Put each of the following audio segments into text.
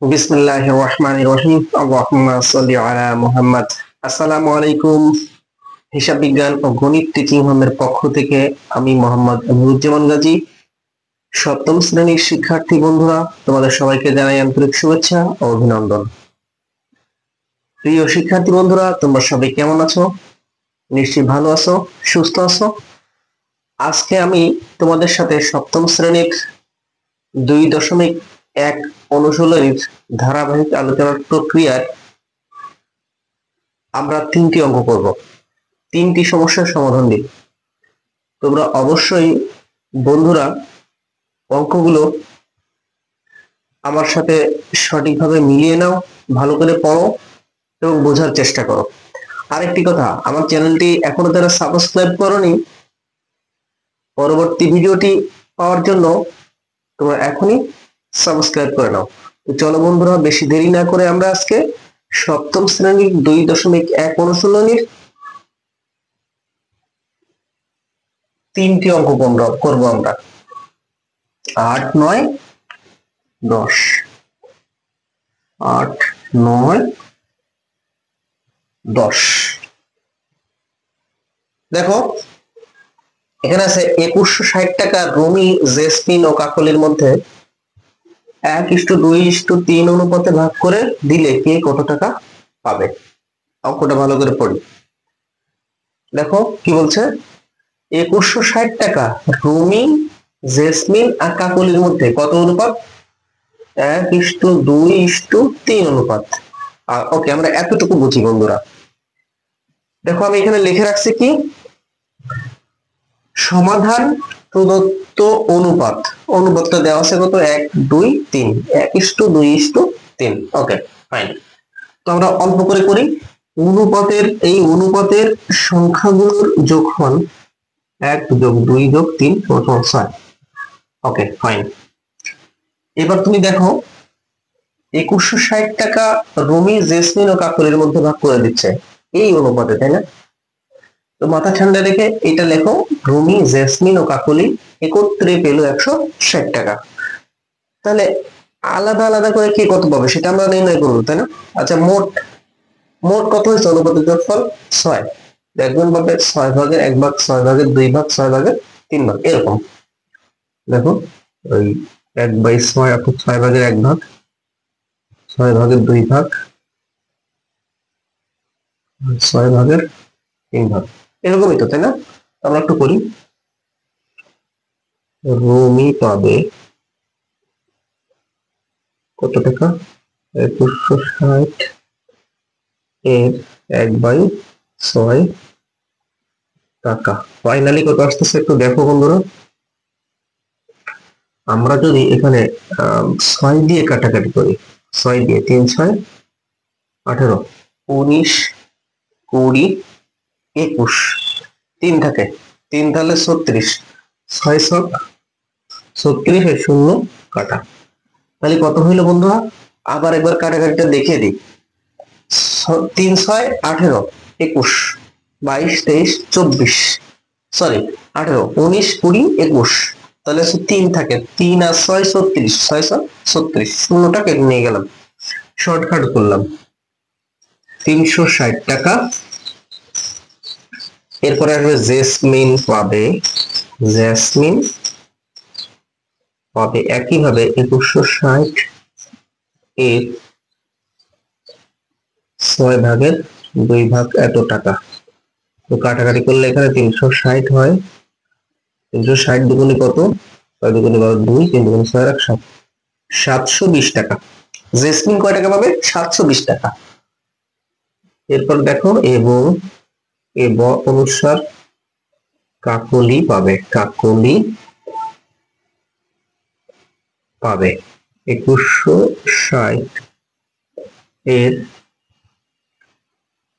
বিসমিল্লাহির রহমানির রহিম। আল্লাহুম্মা সাল্লি আলা মুহাম্মাদ। আসসালামু আলাইকুম। হিসাব বিজ্ঞান ও গণিত টিচিং হোমের পক্ষ থেকে আমি মোহাম্মদ নুরুজ্জামান গাজী, সপ্তম শ্রেণীর শিক্ষার্থী বন্ধুরা, তোমাদের সবাইকে জানাই আন্তরিক শুভেচ্ছা ও অভিনন্দন। প্রিয় শিক্ষার্থী বন্ধুরা, তোমরা সবাই কেমন আছো? নিশ্চয়ই ভালো আছো, সুস্থ আছো। আজকে আমি তোমাদের সাথে সপ্তম শ্রেণীর 2.1 অনুশীলনীর ধারাবাহিক আলোচনার প্রক্রিয়ায় আমরা 3টি অঙ্ক করব, 3টি সমস্যার সমাধান দিব। তোমরা অবশ্যই বন্ধুরা অঙ্কগুলো আমার সাথে সঠিকভাবে মিলিয়ে নাও, ভালো করে পড়ো এবং বোঝার চেষ্টা করো। আরেকটি কথা, আমার চ্যানেলটি এখনো যারা সাবস্ক্রাইব করোনি, পরবর্তী ভিডিওটি পাওয়ার জন্য তোমরা এখনই সাবস্ক্রাইব করে নাও। তো চলো বন্ধুরা, বেশি দেরি না করে আমরা আজকে সপ্তম শ্রেণীর 2.1 অনুশীলনীর 3টি অঙ্ক করব আমরা। 8, 9, 10। 8, 9, 10। দেখো, এখানে আছে 2160 টাকা রুমি, জেসমিন ও কাকলির মধ্যে 1:2:3 অনুপাতে ভাগ করে দিলে কে কত টাকা পাবে? অঙ্কটা ভালো করে পড়ি। দেখো কি বলছে, 2160 টাকা রুমি, জেসমিন আর কাকলির মধ্যে কত অনুপাত? 1:2:3 অনুপাত। ওকে, আমরা এতটুকু বুঝি বন্ধুরা। দেখো আমি এখানে লিখে রাখছি কি, সমাধান প্রদত্ত অনুপাত। অনুপাতটা দেওয়া আছে কত? 1:2:3, 1:2:3। ওকে, ফাইন। তো আমরা অল্প করে করি। অনুপাতের সংখ্যাগুলোর যোগফল 1+2+3=6। ওকে, ফাইন। এবার তুমি দেখো, 2160 টাকা রুমি, জেসমিন ও কাকলির মধ্যে ভাগ করে দিচ্ছে এই অনুপাতে, তাই না? তো মাথা ঠান্ডা রেখে এটা লেখো, রুমি, জেসমিন ও কাকলি একত্রে পেল 160 টাকা। তাহলে আলাদা আলাদা করে কে কত পাবে সেটা আমরা নির্ণয় করবো, তাই না? আচ্ছা, মোট মোট কত হয়েছে? অনুপাতের যোগফল 6। একজন পাবে 6/1 ভাগ, 6/2 ভাগ, 6/3 ভাগ, এরকম। দেখো, ওই 1/6 অর্থাৎ 6/1 ভাগ, 6/2 ভাগ, 6/3 ভাগ, এরকমই তো, তাই না? আমরা একটু করি। রুমি পাবে কত টাকা? 2160 এর 1/6 টাকা। ফাইনালি কত আসতেছে একটু দেখো বন্ধুরা। আমরা যদি এখানে 6 দিয়ে কাটাকাটি করি, 6 দিয়ে 3×6 18, 19, 20, 21, 3 থাকে, 3 তাহলে 36, 6×36 এর শূন্য কাটা। তাহলে কত হইলো বন্ধুরা? আবার একবার কাটাকাটিটা দেখিয়ে দিই। 3×6 18, 21, 22, 23, 24, সরি 18, 19, 20, 21, তাহলে 3 থাকে, 3 আর 6 36, 6 36, শূন্যটা কেটে নিয়ে গেলাম, শর্টকাট করলাম। 360 টাকা। এরপরে আসবে জেসমিন পাবে একইভাবে 2160 এর 6/2 এত টাকা। তো কাটাকাটি করলে এখানে 360 হয়, 360 দুগুণে কত? 6 দুগুণে 12, 2, 3 দুগুণে 6 আর 7, 720 টাকা। জেসমিন কয় টাকা পাবে? 720 টাকা। এরপর দেখো, এবং অনুসার কাকলি পাবে 2160 এর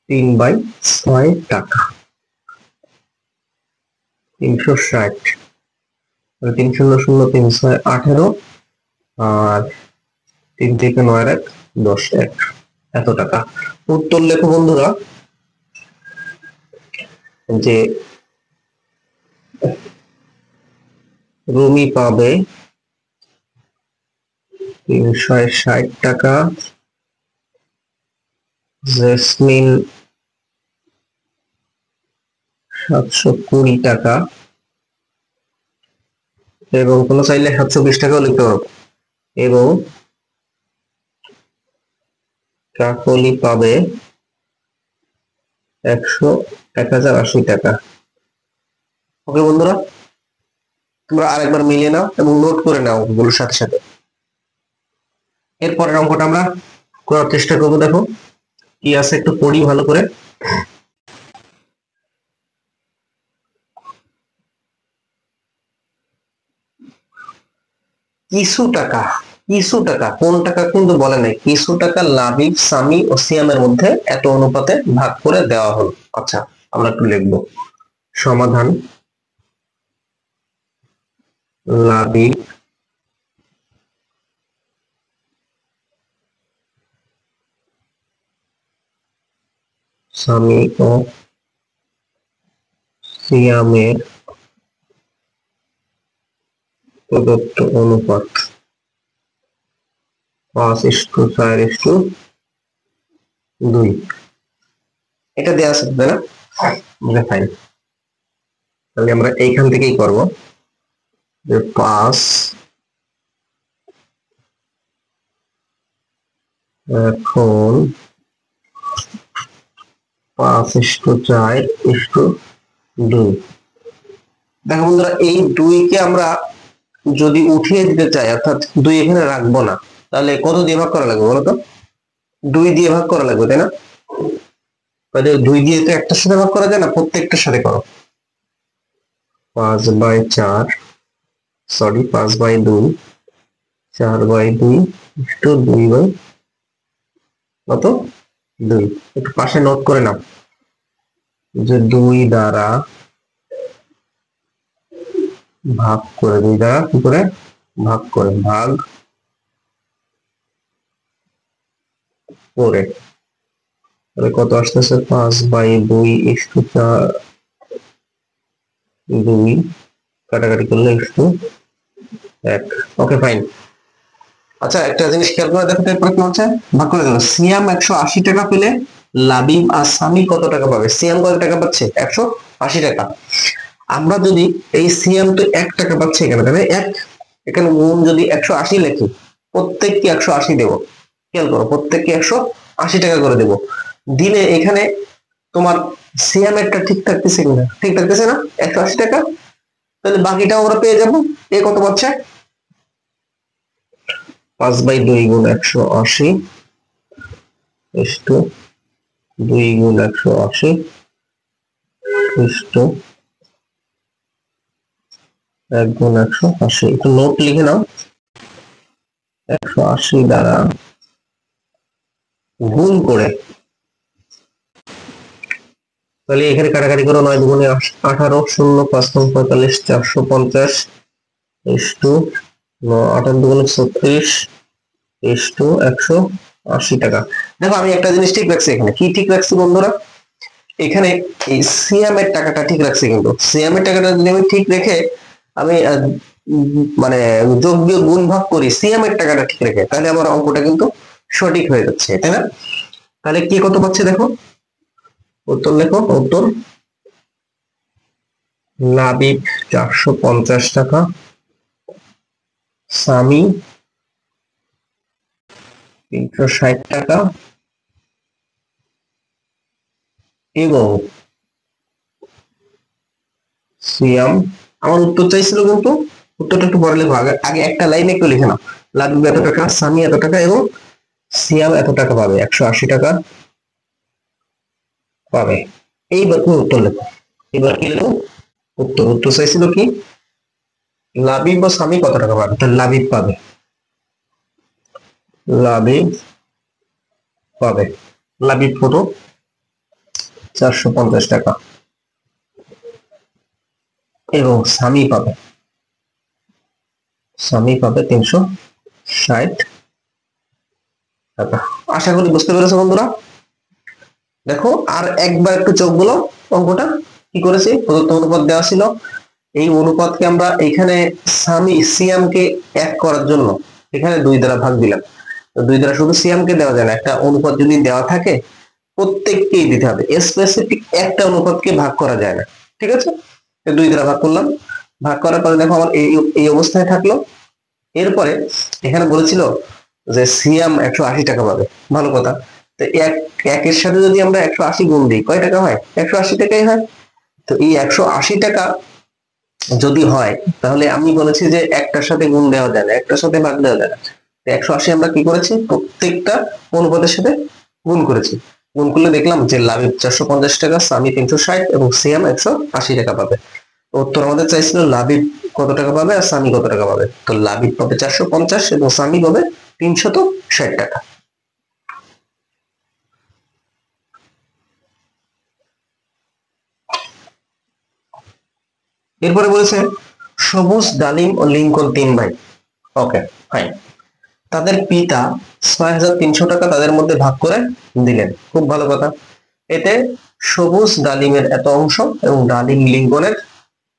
3/6 টাকা। 360, 3×0=0, 3×6 18, আর 3 থেকে 9 1 10, 1 এত টাকা। উত্তর লেখো বন্ধুরা, যে রুমি পাবে 360 টাকা, জেসমিন 720 টাকা, এবং কোন চাইলে 720 টাকাও লিখতে পারবো, এবং কাকলি পাবে 1080 টাকা। ওকে বন্ধুরা, তোমরা আরেকবার মিলিয়ে নাও এবং নোট করে নাও ওগুলোর সাথে সাথে। এরপরের অঙ্কটা আমরা করার চেষ্টা করবো। দেখো কি আছে, একটু পড়ি ভালো করে। কিছু টাকা, কিছু টাকা, কোন টাকা কিন্তু বলে নাই, কিছু টাকা লাবিব, সামি ও সিয়ামের মধ্যে এত অনুপাতে ভাগ করে দেওয়া হলো। আচ্ছা, আমরা একটু লিখবো সমাধান। লাবিব, সামি ও সিয়ামের প্রদত্ত অনুপাত 5:4:2। এটা দেওয়া আছে তাই না? ফাইন, তাহলে আমরা এইখান থেকেই করব যে 5 এখন 5:4:2। দেখো বন্ধুরা, এই 2 কে আমরা যদি উঠিয়ে দিতে চাই, অর্থাৎ 2 এখানে রাখবো না, তাহলে কত দিয়ে ভাগ করা লাগবে বলতো? 2 দিয়ে ভাগ করা লাগবে তাই না? তাহলে 2 দিয়ে তো একটার সাথে ভাগ করা যায় না, প্রত্যেকটার সাথে করো। 5/4, সরি 5/2, 4/2 2/2, কত? 2। একটু পাশে নোট করে নাও যে 2 দ্বারা ভাগ করে, 2 দ্বারা কি করে ভাগ করে, ভাগ করে, তাহলে কত আসতেছে? 5/2:4/2, কাটাকাটি করলে 1। Okay fine. আচ্ছা, একটা জিনিস খেয়াল করে দেখো তো, এরপরে কি হচ্ছে, ভাগ করে দিলাম। সিয়াম 180 টাকা পেলে লাবিব আর সামি কত টাকা পাবে? সিয়াম কত টাকা পাচ্ছে? 180 টাকা। আমরা যদি এই সিয়াম তো 1 টাকা পাচ্ছে এখানে, তাহলে 1 এখানে গুণ যদি 180 লিখি, প্রত্যেককে 180 দেবো। খেয়াল করো, প্রত্যেককে 180 টাকা করে দেবো দিলে এখানে তোমার সিয়ামেরটা ঠিক থাকতেছে কিনা? ঠিক থাকতেছে না? 180 টাকা। তাহলে বাকিটাও আমরা পেয়ে যাবো। এ কত পাচ্ছে? 5/2 গুণ 180 ইস্টু 2 গুণ 180 ইস্টু 1 গুণ 180। একটু নোট লিখে নাও। 180 দ্বারা গুণ করে, তাহলে এখানে কাটাকাটি করো, 9 দুগুণে 18, 0 5 45, 450 ইস্টু 18 দুগুণে 36 ইস্টু 180 টাকা। দেখো আমি একটা জিনিস ঠিক রাখছি এখানে। কি ঠিক রাখছি বন্ধুরা? এখানে এই সিয়ামের টাকাটা ঠিক রাখছি, কিন্তু সিয়ামের টাকাটা যদি আমি ঠিক রেখে আমি মানে যোগ বিয়োগ গুণ ভাগ করি সিয়ামের টাকাটা ঠিক রেখে, তাহলে আমার অঙ্কটা কিন্তু সঠিক হয়ে যাচ্ছে, তাই না? তাহলে কে কত পাচ্ছে দেখো, উত্তর লেখো। উত্তর লাবিব 450 টাকা, সামি 360 টাকা, এবং সিয়াম, আমার উত্তর চাইছিল কিন্তু উত্তরটা একটু পরে লেখো। আগে একটা লাইনে একটু লিখে নাও, লাবিব এত টাকা, সামি এত টাকা, এবং সিয়াম এত টাকা পাবে, 180 টাকা পাবে। এইবার তুমি উত্তর লেখো। এবার কি লেখো? উত্তর উত্তর চাইছিল কি, লাবিব বা সামি কত টাকা পাবে? তাহলে লাবিব পাবে, লাবিব পাবে। লাবিব কত? 450 টাকা, এবং সামি পাবে, সামি পাবে 360 টাকা। আশা করি বুঝতে পেরেছো বন্ধুরা। দেখো আর একবার একটু চোখ বলো, অঙ্কটা কি করেছি। প্রদত্ত অনুপাত দেওয়া ছিল, এই অনুপাতকে আমরা এখানে সামি সিয়ামকে এক করার জন্য এখানে 2 দ্বারা ভাগ দিলাম। তো 2 দ্বারা শুধু সিয়ামকে দেওয়া যায় না, একটা অনুপাত যদি দেওয়া থাকে প্রত্যেককেই দিতে হবে, স্পেসিফিক একটা অনুপাতকে ভাগ করা যায় না। ঠিক আছে, 2 দ্বারা ভাগ করলাম, ভাগ করার পরে দেখো আমার এই এই অবস্থায় থাকলো। এরপরে এখানে বলেছিল যে সিয়াম 180 টাকা পাবে, ভালো কথা। তো একের সাথে যদি আমরা 180 গুণ দিই কয় টাকা হয়? 180 টাকাই হয়। তো এই 180 টাকা যদি হয় তাহলে আমি বলেছি যে একটার সাথে গুণ দেওয়া যায় না, একটার সাথে ভাগ দেওয়া যায় না। 180 আমরা কি করেছি, প্রত্যেকটা অনুপাতের সাথে গুণ করেছি। গুণ করলে দেখলাম যে লাবিব 450 টাকা, সামি 360 এবং সিয়াম 180 টাকা পাবে। উত্তর আমাদের চাইছিল লাবিব কত টাকা পাবে আর সামি কত টাকা পাবে। তো লাবিব পাবে 450 এবং সামি পাবে 360 টাকা। এরপরে বলেছে সবুজ, ডালিম ও লিঙ্কন 3 ভাই। ওকে, ফাইন। তাদের পিতা 6300 টাকা তাদের মধ্যে ভাগ করে দিলেন, খুব ভালো কথা। এতে সবুজ ডালিমের এত অংশ এবং ডালিম লিঙ্কনের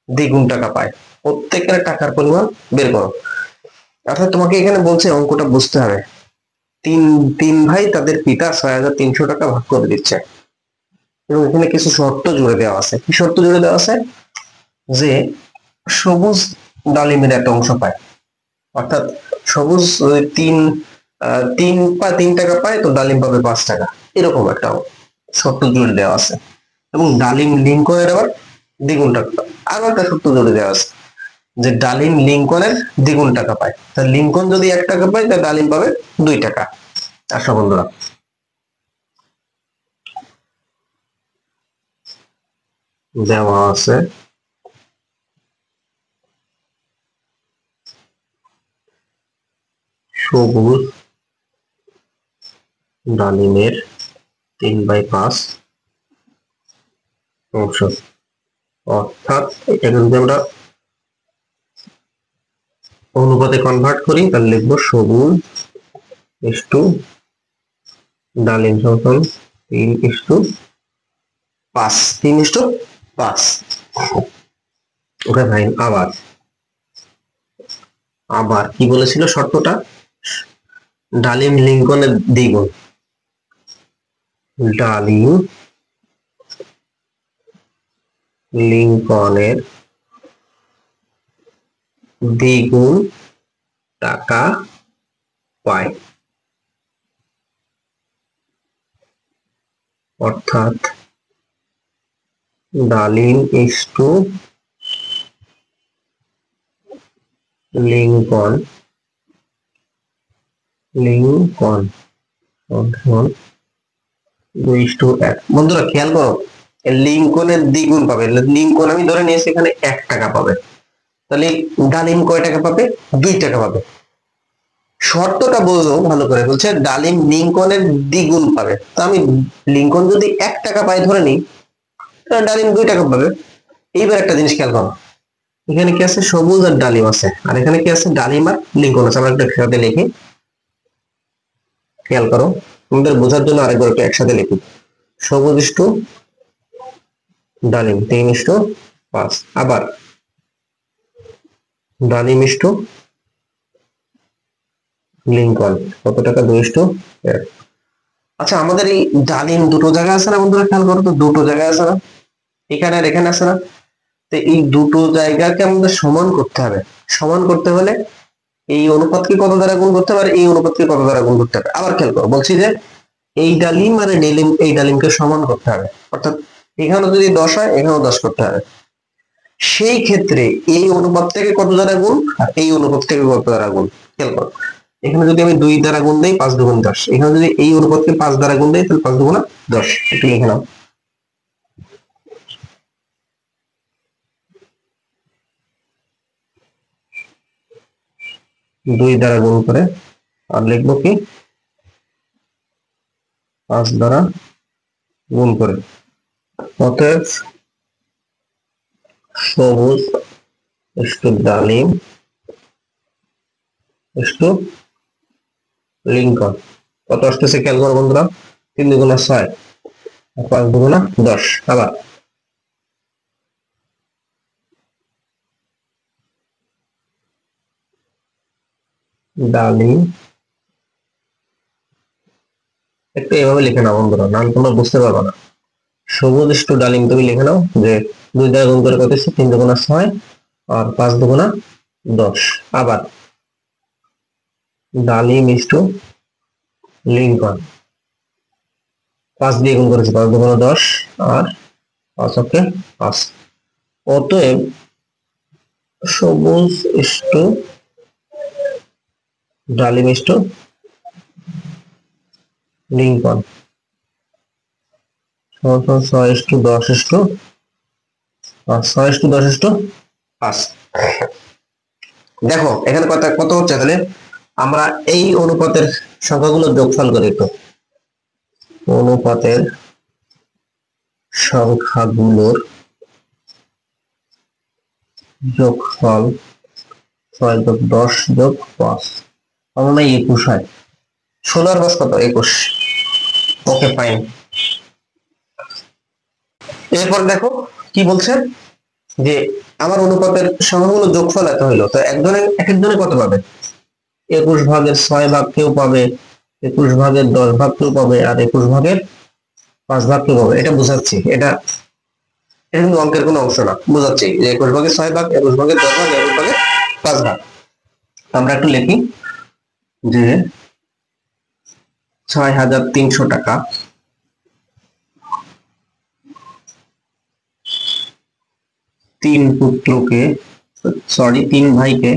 দ্বিগুণ টাকা পায়। প্রত্যেকের টাকার পরিমাণ বের করো। অর্থাৎ তোমাকে এখানে বলছে অঙ্কটা বুঝতে হবে। তিন তিন ভাই তাদের পিতা 6300 টাকা ভাগ করে দিচ্ছে এবং এখানে কিছু শর্ত জুড়ে দেওয়া আছে। কি শর্ত জুড়ে দেওয়া আছে? যে সবুজ ডালিমের একটা অংশ পায়, অর্থাৎ সবুজ যদি তিন টাকা পায় তো ডালিম পাবে 5 টাকা, এরকম একটা শর্ত জুড়ে দেওয়া আছে। এবং ডালিম লিঙ্কনের আবার দ্বিগুণ টাকা পায়, আরো একটা শর্ত জুড়ে দেওয়া আছে যে ডালিম লিঙ্কনের দ্বিগুণ টাকা পায়। তা লিঙ্কন যদি 1 টাকা পায় তাহলে ডালিম পাবে 2 টাকা। আশা বন্ধুরা, দেওয়া আছে সবুজ ডালিমের 3/5 অংশ, অর্থাৎ এটাকে যদি আমরা অনুপাতে কনভার্ট করি তাহলে লিখবো সবুজ ইস্টু ডালিম সমান 3:5, 3:5। ওকে ভাই, আবার আবার কি বলেছিল শর্তটা? ডালিম লিঙ্কনের দ্বিগুণ, ডালিম লিঙ্কনের দ্বিগুণ টাকা পায়, অর্থাৎ ডালিম ইস্টু লিঙ্কন, লিঙ্কন 2:1। বন্ধুরা খেয়াল করো, লিঙ্কনের দ্বিগুণ পাবে, লিঙ্কন আমি ধরে নিয়েছি এখানে 1 টাকা পাবে, তাহলে ডালিম কয় টাকা পাবে? 2 টাকা পাবে। শর্তটা বোঝো ভালো করে, বলছে ডালিম লিঙ্কনের দ্বিগুণ পাবে। তা আমি লিঙ্কন যদি 1 টাকা পাই ধরে নিই, তাহলে ডালিম 2 টাকা পাবে। এইবার একটা জিনিস খেয়াল করো, এখানে কি আছে? সবুজ আর ডালিম আছে, আর এখানে কি আছে? ডালিম আর লিঙ্কন আছে। আমরা একটা একসাথে লিখি, খেয়াল করো, তোমাদের বোঝার জন্য আরেকবার একটু একসাথে লিখি। সবুজ ইস্টু ডালিম 3:5, আবার ডালিম ইস্টু লিঙ্কন কত টাকা? 2:1। আচ্ছা, আমাদের এই ডালিম দুটো জায়গায় আছে না বন্ধুরা? খেয়াল করো তো, দুটো জায়গায় আছে না? এখানে আর এখানে আছে না? তো এই দুটো জায়গাকে আমাদের সমান করতে হবে। সমান করতে হলে এই অনুপাতকে কত দ্বারা গুণ করতে হবে আর এই অনুপাতকে কত দ্বারা গুণ করতে হবে। আবার খেয়াল করো, বলছি যে এই ডালিম আর এই ডালিমকে সমান করতে হবে, অর্থাৎ এখানে যদি 10 হয় এখানেও 10 করতে হবে। সেই ক্ষেত্রে এই অনুপাত থেকে কত দ্বারা গুণ আর এই অনুপাত থেকে কত দ্বারা গুণ। খেয়াল করো, এখানে যদি আমি 2 দ্বারা গুণ দিই 5 2 10, এখানে যদি এই অনুপাতকে 5 দ্বারা গুণ দিই তাহলে 5 2 10। একটু লিখে নাও, 2 দ্বারা গুণ করে, আর লিখবো কি 5 দ্বারা গুণ করে। অতএব সবুজ ইস্টু ডালিম ইস্টু লিঙ্কন কত আসতেছে? খেয়াল করো বন্ধুরা, 3 2 6, 5 2 10। আবার ডালিম, একটু এভাবে লিখে নাও বন্ধুরা, নাম তোমরা বুঝতে পারবে না। সবুজ ইস্টু ডালিম তুমি লিখে নাও যে 2 দ্বারা গুণ করে কত হচ্ছে, 3 দুগুণা 6 আর 5 দুগুণা 10। আবার ডালিম ইস্টু লিঙ্কন, 5 দিয়ে গুণ করেছি, 5 দুগুণা 10 আর 5 ওকে 5। অতএব সবুজ ইস্টু ডালিম ইস্টু লিঙ্কন সমান 6 ইস্টু 10 ইস্টু 5, 6 ইস্টু 10 ইস্টু 5। দেখো এখানে কত কত হচ্ছে, তাহলে আমরা এই অনুপাতের সংখ্যাগুলো যোগফল করি তো। অনুপাতের সংখ্যাগুলোর যোগফল 6 যোগ 10 যোগ 5 আমরা 21 হয়। 16 আর 5 কত, 21। Okay fine. এরপর দেখো কি বলছে যে আমার অনুপাতের সংখ্যাগুলো যোগফল এত হইলো, তো একজনের এক একজনে কত পাবে? 21 ভাগের 6 ভাগ কেউ পাবে, 21 ভাগের 10 ভাগ কেউ পাবে, আর 21 ভাগের 5 ভাগ কেউ পাবে। এটা বুঝাচ্ছি, এটা এটা কিন্তু অঙ্কের কোনো অংশ না, বুঝাচ্ছি যে 21 ভাগের 6 ভাগ, 21 ভাগের 10 ভাগ, 21 ভাগের 5 ভাগ। আমরা একটু লিখি যে 6,300 টাকা 3 পুত্রকে, সরি 3 ভাইকে,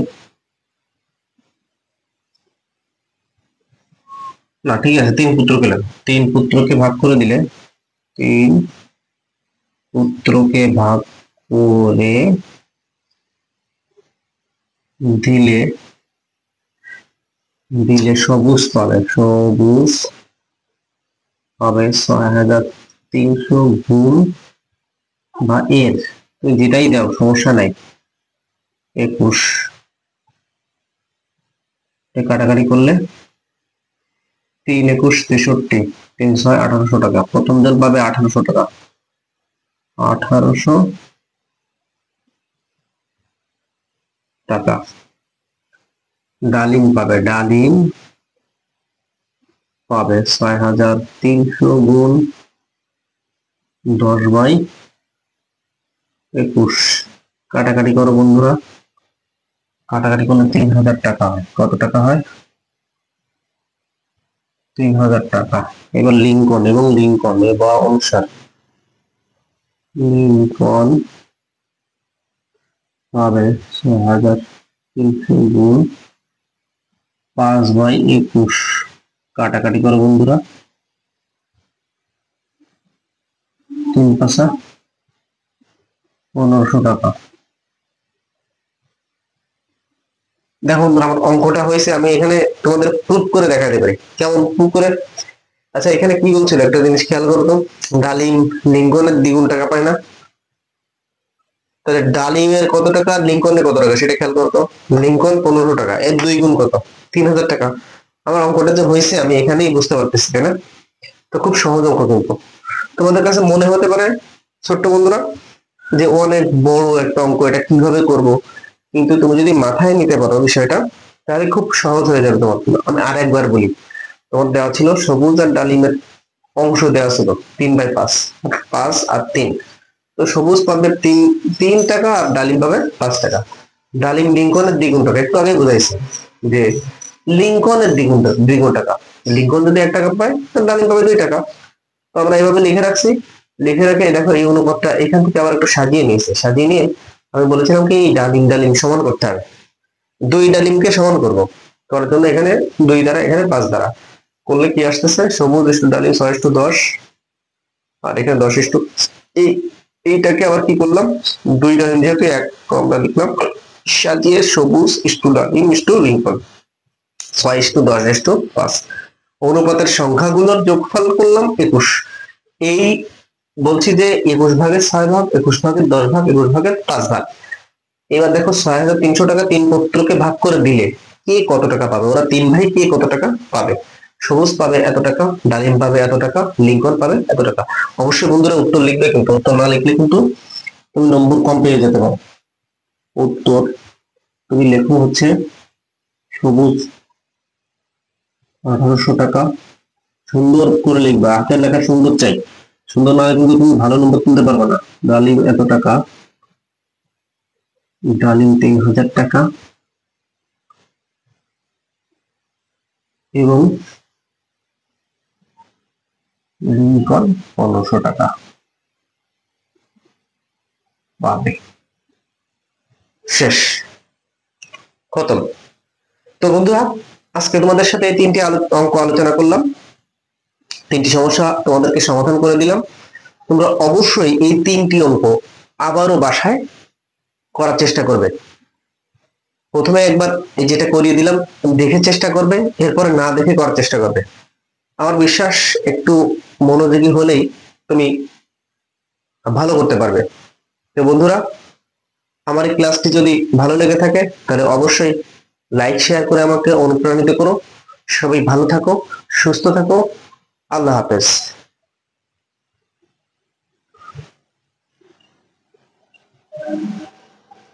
না ঠিক আছে 3 পুত্রকে লাগবে, 3 পুত্রকে ভাগ করে দিলে, 3 পুত্রকে ভাগ করে দিলে দিলে সবুজ পাবে, সবুজ পাবে 6,300 গুণ বা এর, তুমি যেটাই দাও সমস্যা নাই, 21। কাটাকাটি করলে 3 21 63, 3 6 1800 টাকা। প্রথম জন পাবে 1800 টাকা, 1800 টাকা। ডালিম পাবে, ডালিম পাবে 6,300 গুণ 10/21। কাটাকাটি করো বন্ধুরা, কাটাকাটি করলে 3000 টাকা হয়। কত টাকা হয়? 3000 টাকা। এবার লিঙ্কন এবং লিঙ্কন বা অনুসার, লিঙ্কন পাবে 6,300 গুণ 5/21। কাটাকাটি করো বন্ধুরা, 3 5 1500 টাকা। দেখো বন্ধুরা আমার অঙ্কটা হয়েছে, আমি এখানে তোমাদের প্রুফ করে দেখাতে পারি। কেমন প্রুফ করে? আচ্ছা এখানে কি বলছিল একটা জিনিস খেয়াল করো তো, ডালিম লিঙ্কনের দ্বিগুণ টাকা পায় না, তাহলে ডালিমের কত টাকা, লিঙ্কনের কত টাকা সেটা খেয়াল করো তো। লিঙ্কন 1500 টাকা, এর 2 গুণ কত? 3000 টাকা। আমার অঙ্কটা যে হয়েছে আমি এখানেই বুঝতে পারতেছি, তাই না? তো খুব সহজ অঙ্ক, কিন্তু তোমাদের কাছে মনে হতে পারে ছোট্ট বন্ধুরা যে অনেক বড় একটা অঙ্ক, এটা কিভাবে করব, কিন্তু তুমি যদি মাথায় নিতে পারো বিষয়টা তাহলে খুব সহজ হয়ে যাবে তোমার জন্য। আমি আর একবার বলি, তোমার দেওয়া ছিল সবুজ আর ডালিমের অংশ দেওয়া ছিল 3/5, 5 আর 3। তো সবুজ পাবে 3 টাকা আর ডালিম পাবে 5 টাকা। ডালিম লিঙ্কনের দ্বিগুণ টাকা, একটু আগে বুঝাইছে যে লিঙ্কনের দ্বিগুণ টাকা। লিঙ্কন যদি 1 টাকা পায় তাহলে ডালিম পাবে 2 টাকা। তো আমরা এইভাবে লিখে রাখছি, লিখে রেখে দেখো এই অনুপাতটা এখান থেকে আবার একটু সাজিয়ে নিয়েছে, সাজিয়ে নিয়ে আমি বলেছিলাম কি ডালিম ডালিম সমান করতে হবে, 2 ডালিমকে সমান করব, করার জন্য এখানে 2 দ্বারা এখানে 5 দ্বারা করলে কি আসতেছে, সবুজ ইস্টু ডালিম 6:10 আর এখানে 10 এই এইটাকে আবার কি করলাম, 2 ডালিম যেহেতু এক আমরা লিখলাম সাজিয়ে সবুজ ইস্টু ডালিম ইস্টু লিঙ্কন 6:10:5। অনুপাতের সংখ্যাগুলোর যোগফল করলাম 21। এই বলছি যে 21 ভাগের 6 ভাগ, 21 ভাগের 10 ভাগ, 21 ভাগের 5 ভাগ। এবার দেখো 6,300 টাকা 3 পুত্রকে ভাগ করে দিলে কে কত টাকা পাবে, ওরা 3 ভাই কে কত টাকা পাবে? সবুজ পাবে এত টাকা, ডালিম পাবে এত টাকা, লিঙ্কন পাবে এত টাকা। অবশ্যই বন্ধুরা উত্তর লিখবে, কিন্তু উত্তর না লিখলে কিন্তু তুমি নম্বর কম পেয়ে যেতে পারো। উত্তর তুমি লেখো হচ্ছে সবুজ 1800 টাকা। সুন্দর করে লিখবা, হাতের লেখা সুন্দর চাই, সুন্দর না হলে কিন্তু তুমি ভালো নম্বর তুলতে পারবে না। ডালিম এত টাকা, ডালিম 3000 টাকা এবং লিঙ্কন 1500 টাকা পাবে। শেষ, খতম। তো বন্ধুরা, আজকে তোমাদের সাথে এই তিনটি অঙ্ক আলোচনা করলাম, তিনটি সমস্যা তোমাদেরকে সমাধান করে দিলাম। তোমরা অবশ্যই এই তিনটি অঙ্ক আবারও বাসায় করার চেষ্টা করবে। প্রথমে একবার এই যেটা করিয়ে দিলাম দেখে চেষ্টা করবে, এরপরে না দেখে করার চেষ্টা করবে। আমার বিশ্বাস একটু মনোযোগী হলেই তুমি ভালো করতে পারবে। তো বন্ধুরা, আমার এই ক্লাসটি যদি ভালো লেগে থাকে তাহলে অবশ্যই লাইক শেয়ার করে আমাকে অনুপ্রাণিত করো। সবাই ভালো থাকো, সুস্থ থাকো। আল্লাহ হাফেজ।